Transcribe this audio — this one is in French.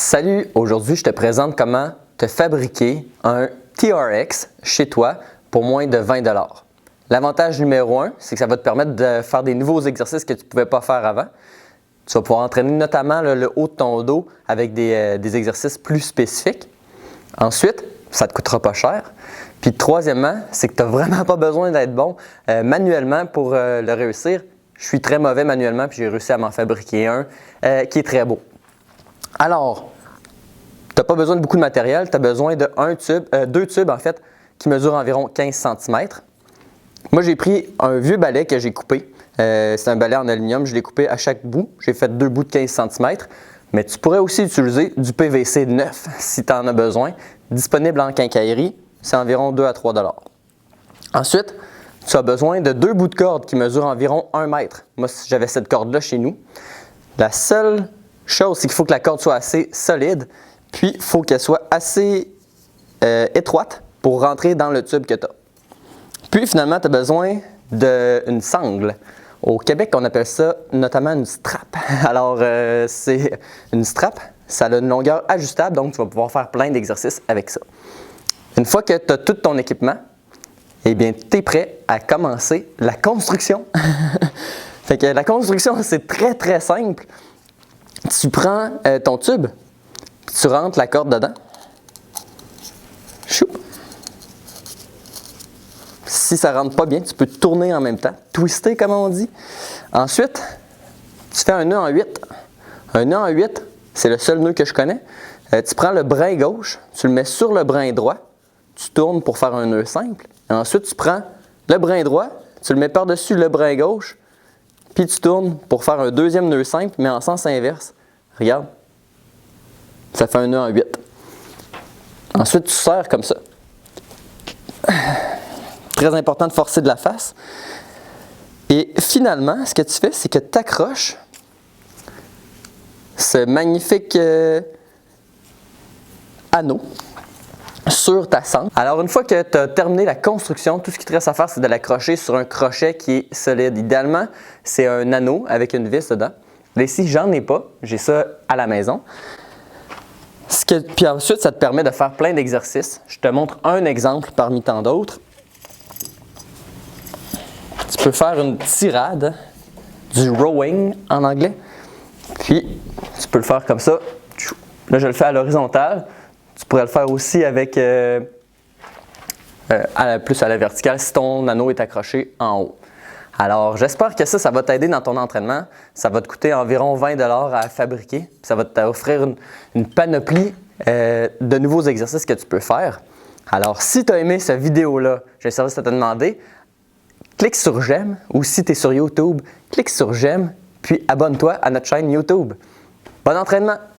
Salut, aujourd'hui je te présente comment te fabriquer un TRX chez toi pour moins de 20 $. L'avantage numéro 1, c'est que ça va te permettre de faire des nouveaux exercices que tu ne pouvais pas faire avant. Tu vas pouvoir entraîner notamment le haut de ton dos avec des exercices plus spécifiques. Ensuite, ça ne te coûtera pas cher. Puis troisièmement, c'est que tu n'as vraiment pas besoin d'être bon manuellement pour le réussir. Je suis très mauvais manuellement puis j'ai réussi à m'en fabriquer un qui est très beau. Alors, tu n'as pas besoin de beaucoup de matériel, tu as besoin de deux tubes en fait qui mesurent environ 15 cm. Moi, j'ai pris un vieux balai que j'ai coupé. C'est un balai en aluminium, je l'ai coupé à chaque bout. J'ai fait deux bouts de 15 cm. Mais tu pourrais aussi utiliser du PVC neuf si tu en as besoin. Disponible en quincaillerie, c'est environ 2 à 3 $. Ensuite, tu as besoin de deux bouts de corde qui mesurent environ 1 mètre. Moi, j'avais cette corde-là chez nous. La seule chose, c'est qu'il faut que la corde soit assez solide, puis il faut qu'elle soit assez étroite pour rentrer dans le tube que tu as. Puis finalement, tu as besoin d'une sangle. Au Québec, on appelle ça notamment une strap. Alors, c'est une strap, ça a une longueur ajustable, donc tu vas pouvoir faire plein d'exercices avec ça. Une fois que tu as tout ton équipement, eh bien, tu es prêt à commencer la construction. Fait que la construction, c'est très simple. Tu prends ton tube, puis tu rentres la corde dedans. Chou. Si ça ne rentre pas bien, tu peux tourner en même temps, twister comme on dit. Ensuite, tu fais un nœud en 8. Un nœud en 8, c'est le seul nœud que je connais. Tu prends le brin gauche, tu le mets sur le brin droit, tu tournes pour faire un nœud simple. Et ensuite, tu prends le brin droit, tu le mets par-dessus le brin gauche, puis tu tournes pour faire un deuxième nœud simple, mais en sens inverse. Regarde, ça fait un nœud en 8. Ensuite, tu serres comme ça. Très important de forcer de la face. Et finalement, ce que tu fais, c'est que tu accroches ce magnifique anneau sur ta sangle. Alors, une fois que tu as terminé la construction, tout ce qui te reste à faire, c'est de l'accrocher sur un crochet qui est solide. Idéalement, c'est un anneau avec une vis dedans. Là, ici, j'en ai pas. J'ai ça à la maison. Puis ensuite, ça te permet de faire plein d'exercices. Je te montre un exemple parmi tant d'autres. Tu peux faire une tirade, du rowing en anglais. Puis, tu peux le faire comme ça. Là, je le fais à l'horizontale. Tu pourrais le faire aussi avec plus à la verticale si ton anneau est accroché en haut. Alors, j'espère que ça va t'aider dans ton entraînement. Ça va te coûter environ 20 $ à fabriquer. Ça va t'offrir une panoplie de nouveaux exercices que tu peux faire. Alors, si tu as aimé cette vidéo-là, j'ai un service à te demander. Clique sur j'aime ou si tu es sur YouTube, clique sur j'aime puis abonne-toi à notre chaîne YouTube. Bon entraînement!